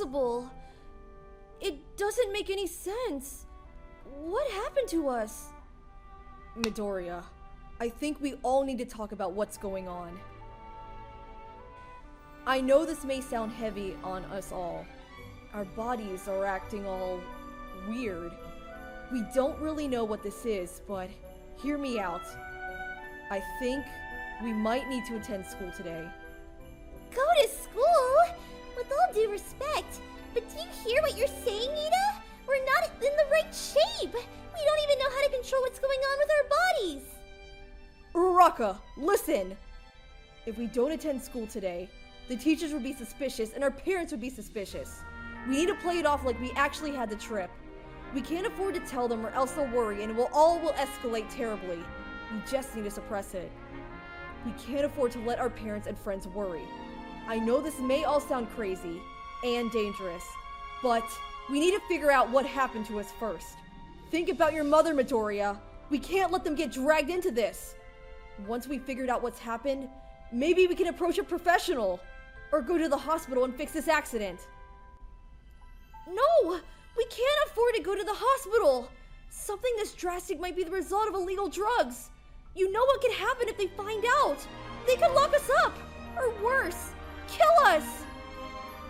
possible? It doesn't make any sense. What happened to us? Midoriya, I think we all need to talk about what's going on. I know this may sound heavy on us all. Our bodies are acting all weird. We don't really know what this is, but hear me out. I think we might need to attend school today. Go to school? With all due respect, but do you hear what you're saying, Ida? We're not in the right shape. We don't even know how to control what's going on with our bodies. Uraraka, listen! If we don't attend school today, the teachers would be suspicious and our parents would be suspicious. We need to play it off like we actually had the trip. We can't afford to tell them or else they'll worry and it all will escalate terribly. We just need to suppress it. We can't afford to let our parents and friends worry. I know this may all sound crazy and dangerous, but we need to figure out what happened to us first. Think about your mother, Midoriya. We can't let them get dragged into this. Once we figured out what's happened, maybe we can approach a professional or go to the hospital and fix this accident. No, we can't afford to go to the hospital. Something this drastic might be the result of illegal drugs. You know what could happen if they find out. They could lock us up, or worse, kill us.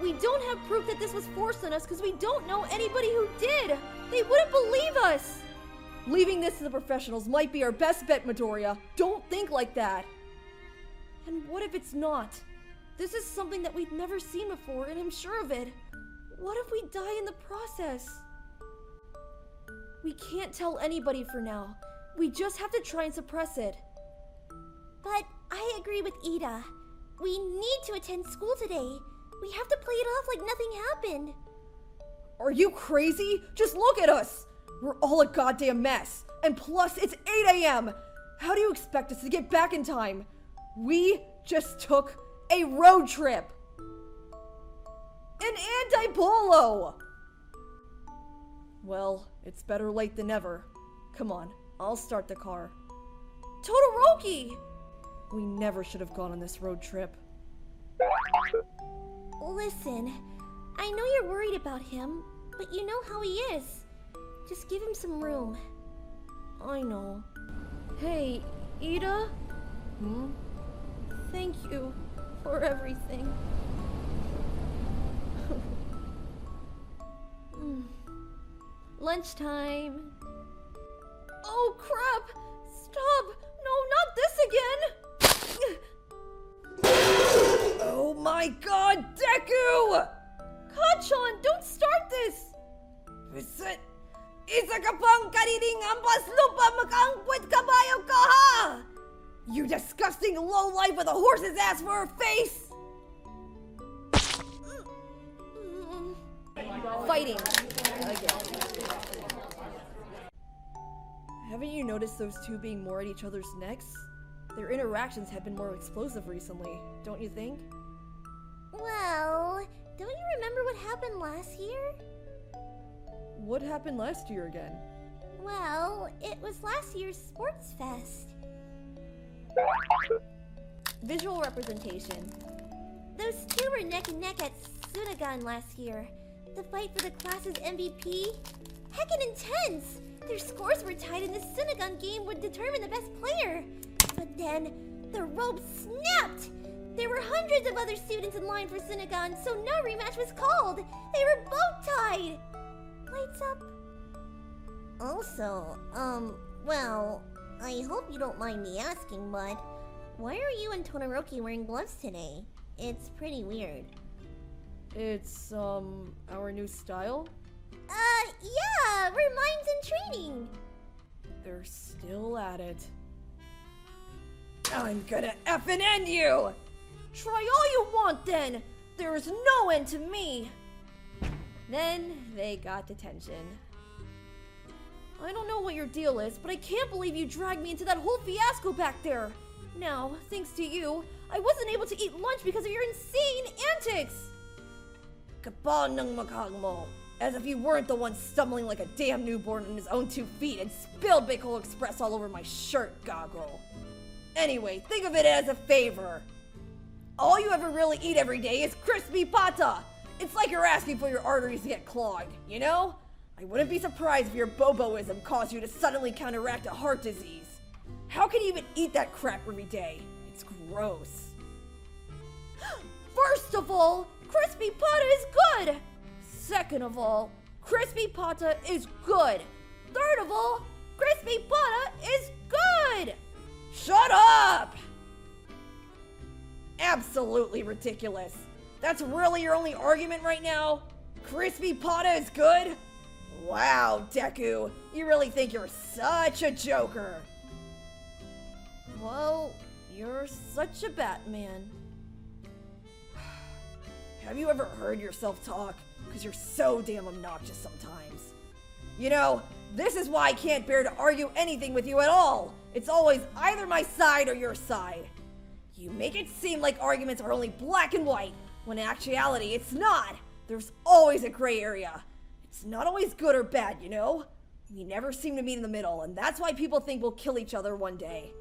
We don't have proof that this was forced on us because we don't know anybody who did. They wouldn't believe us. Leaving this to the professionals might be our best bet, Midoriya. Don't think like that. And what if it's not? This is something that we've never seen before, and I'm sure of it. What if we die in the process? We can't tell anybody for now. We just have to try and suppress it. But I agree with Ida. We need to attend school today. We have to play it off like nothing happened. Are you crazy? Just look at us! We're all a goddamn mess. And plus, it's 8 a.m. How do you expect us to get back in time? We just took a road trip. An anti-polo! Well, it's better late than never. Come on, I'll start the car. Todoroki! We never should have gone on this road trip. Listen, I know you're worried about him, but you know how he is. Just give him some room. I know. Hey, Ida? Thank you for everything. Lunchtime. Oh crap! Stop! No, not this again! Oh my god, Deku! Kachan, don't start this! Visit! Isa ka pang karining ampas lupa makaangkwit kabayo ka ha! You disgusting lowlife with a horse's ass for a face! Fighting again. Haven't you noticed those two being more at each other's necks? Their interactions have been more explosive recently, don't you think? Well, don't you remember what happened last year? What happened last year again? Well, it was last year's Sports Fest. Visual representation. Those two were neck and neck at Sunagan last year. The fight for the class's MVP? Heckin' intense! Their scores were tied and the Sunagan game would determine the best player. But then, the rope snapped! There were hundreds of other students in line for Sunagan, so no rematch was called! They were both tied! Lights up. Also, well, I hope you don't mind me asking, but why are you and Todoroki wearing gloves today? It's pretty weird. It's, our new style? Yeah, we're mimes in training. They're still at it. I'm gonna effing end you! Try all you want then! There is no end to me! Then they got detention. I don't know what your deal is, but I can't believe you dragged me into that whole fiasco back there. Now, thanks to you, I wasn't able to eat lunch because of your insane antics! Kapal ng maghang mo. As if you weren't the one stumbling like a damn newborn on his own 2 feet and spilled Bacol Express all over my shirt goggle. Anyway, think of it as a favor. All you ever really eat every day is crispy pata. It's like you're asking for your arteries to get clogged, you know? I wouldn't be surprised if your boboism caused you to suddenly counteract a heart disease. How can you even eat that crap every day? It's gross. First of all, crispy pata is good. Second of all, crispy pata is good. Third of all, crispy pata is good. Shut up! Absolutely ridiculous. That's really your only argument right now? Crispy pata is good? Wow, Deku, you really think you're such a joker. Well, you're such a Batman. Have you ever heard yourself talk? Because you're so damn obnoxious sometimes. You know, this is why I can't bear to argue anything with you at all. It's always either my side or your side. You make it seem like arguments are only black and white, when in actuality it's not. There's always a gray area. It's not always good or bad, you know? We never seem to meet in the middle, and that's why people think we'll kill each other one day.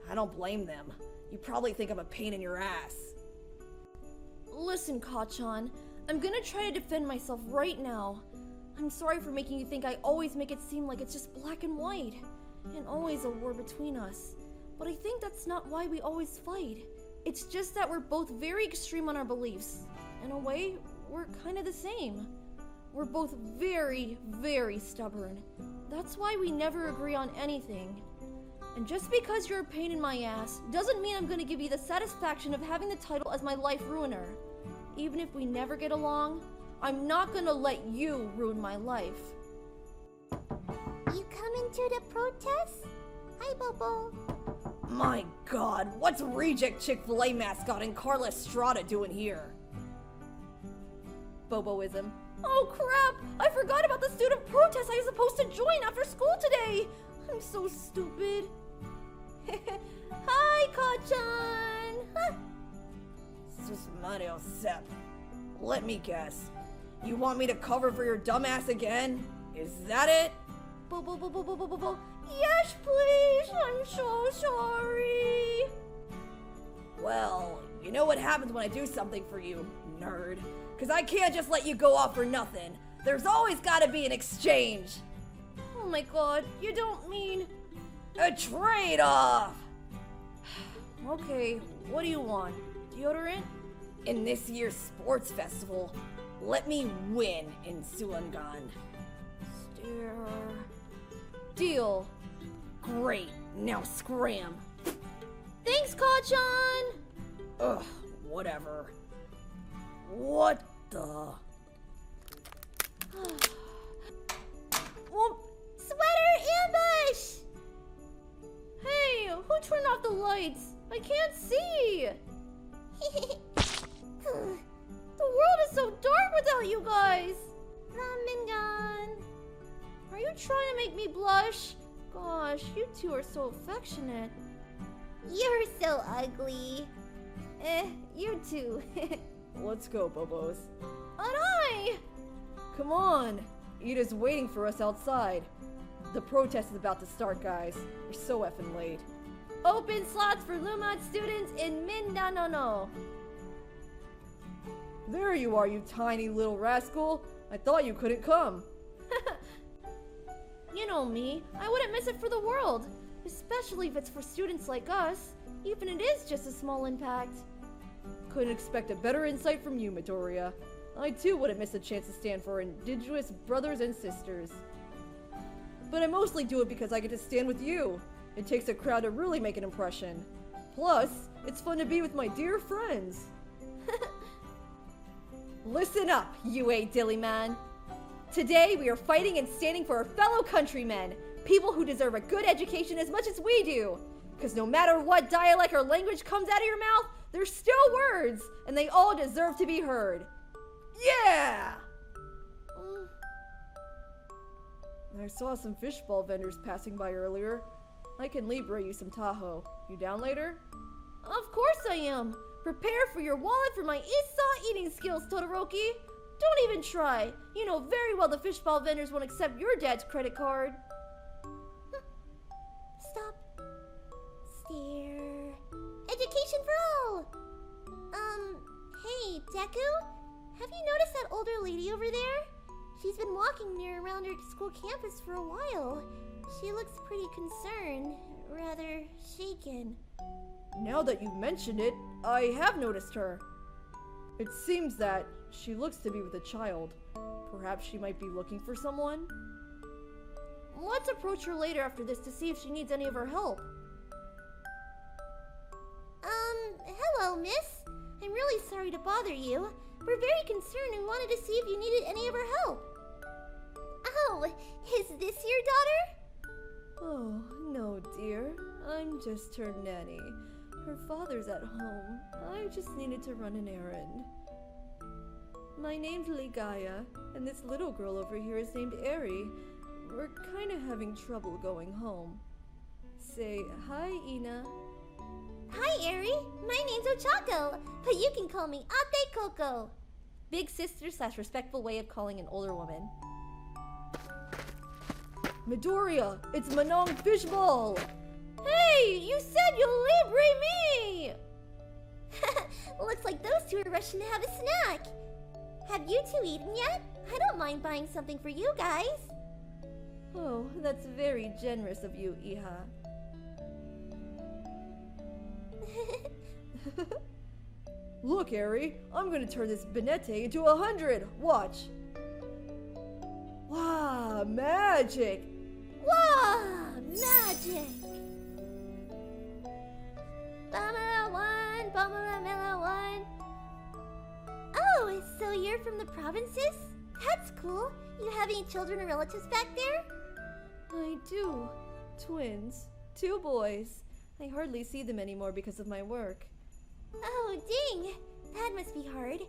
I don't blame them. You probably think I'm a pain in your ass. Listen, Kachan, I'm gonna try to defend myself right now. I'm sorry for making you think I always make it seem like it's just black and white, and always a war between us. But I think that's not why we always fight. It's just that we're both very extreme on our beliefs. In a way, we're kind of the same. We're both very, very stubborn. That's why we never agree on anything. And just because you're a pain in my ass doesn't mean I'm gonna give you the satisfaction of having the title as my life ruiner. Even if we never get along, I'm not gonna let you ruin my life. You coming to the protest? Hi, Bobo. My god, what's reject Chick-fil-A mascot and Carla Estrada doing here? Boboism. Oh crap! I forgot about the student protest I was supposed to join after school today! I'm so stupid. Hi, Kachan! Huh. Mario Sepp. Let me guess. You want me to cover for your dumbass again? Is that it? Bo. Yes, please! I'm so sorry! Well, you know what happens when I do something for you, nerd. Because I can't just let you go off for nothing. There's always gotta be an exchange. Oh my god, you don't mean... A trade-off! Okay, what do you want? Deodorant? In this year's sports festival, let me win in Sulangan. Deal. Great, now scram. Thanks, Kachan! Ugh, whatever. What the? Sweater ambush! Hey, who turned off the lights? I can't see! The world is so dark without you guys! Ramen. Are you trying to make me blush? Gosh, you two are so affectionate. You're so ugly. You too. Let's go, Bobos. Arai! Come on! Ida's waiting for us outside. The protest is about to start, guys. We're so effing late. Open slots for Lumad students in Mindanao. There you are, you tiny little rascal. I thought you couldn't come. You know me. I wouldn't miss it for the world. Especially if it's for students like us. Even if it is just a small impact. Couldn't expect a better insight from you, Midoriya. I too wouldn't miss a chance to stand for indigenous brothers and sisters. But I mostly do it because I get to stand with you. It takes a crowd to really make an impression. Plus, it's fun to be with my dear friends. Listen up, UA Dillyman. Today we are fighting and standing for our fellow countrymen, people who deserve a good education as much as we do. Because no matter what dialect or language comes out of your mouth, they're still words, and they all deserve to be heard. Yeah! I saw some fishball vendors passing by earlier. I can Libre you some Tahoe. You down later? Of course I am! Prepare for your wallet for my Issa eating skills, Todoroki! Don't even try! You know very well the fishball vendors won't accept your dad's credit card. Stop. Stare. Education for all! Hey, Deku? Have you noticed that older lady over there? She's been walking near around her school campus for a while. She looks pretty concerned, rather shaken. Now that you've mentioned it, I have noticed her. It seems that she looks to be with a child. Perhaps she might be looking for someone? Let's approach her later after this to see if she needs any of our help. Hello, miss. I'm really sorry to bother you. We're very concerned and wanted to see if you needed any of our help. Oh, is this your daughter? Oh, no, dear. I'm just her nanny. Her father's at home. I just needed to run an errand. My name's Ligaya, and this little girl over here is named Eri. We're kind of having trouble going home. Say hi, Ina. Hi, Eri. My name's Ochako, but you can call me Ate Coco. Big sister / respectful way of calling an older woman. Midoriya, it's Manong Fishball! Hey, you said you'll libre me! Looks like those two are rushing to have a snack. Have you two eaten yet? I don't mind buying something for you guys. Oh, that's very generous of you, Iha. Look, Eri, I'm gonna turn this Bnha into 100. Watch. Wow, magic! Wow, magic! Bummer one, bummer mela one. Oh, so you're from the provinces? That's cool. You have any children or relatives back there? I do. Twins. 2 boys. I hardly see them anymore because of my work. Oh, dang! That must be hard.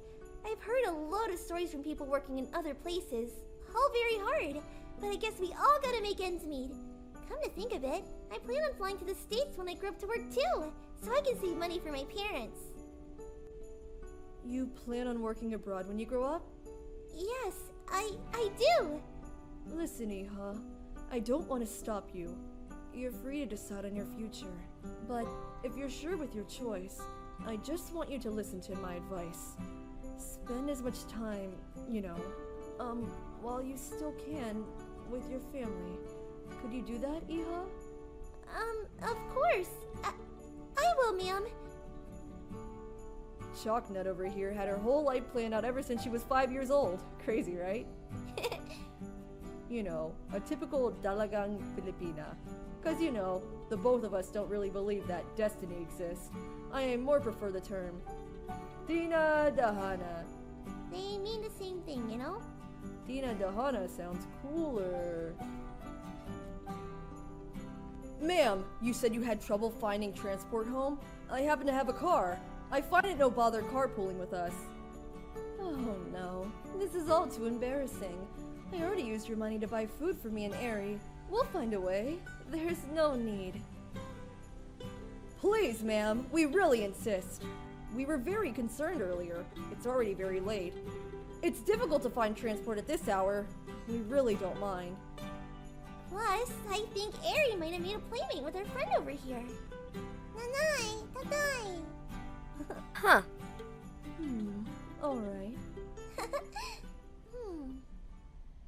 I've heard a load of stories from people working in other places. All very hard. But I guess we all gotta make ends meet. Come to think of it, I plan on flying to the States when I grow up to work too, so I can save money for my parents. You plan on working abroad when you grow up? Yes, I do. Listen, Iha, I don't want to stop you. You're free to decide on your future. But if you're sure with your choice, I just want you to listen to my advice. Spend as much time, while you still can, with your family. Could you do that, Iha? Of course. I will, ma'am. Chalknut over here had her whole life planned out ever since she was 5 years old. Crazy, right? A typical dalagang Filipina. Because, the both of us don't really believe that destiny exists. I more prefer the term Bnha. They mean the same thing, you know? Bnha sounds cooler. Ma'am, you said you had trouble finding transport home? I happen to have a car. I find it no bother carpooling with us. Oh no, this is all too embarrassing. I already used your money to buy food for me and Eri. We'll find a way. There's no need. Please, ma'am, we really insist. We were very concerned earlier. It's already very late. It's difficult to find transport at this hour. We really don't mind. Plus, I think Eri might have made a playmate with her friend over here. Nanay, tatay. Huh. Alright.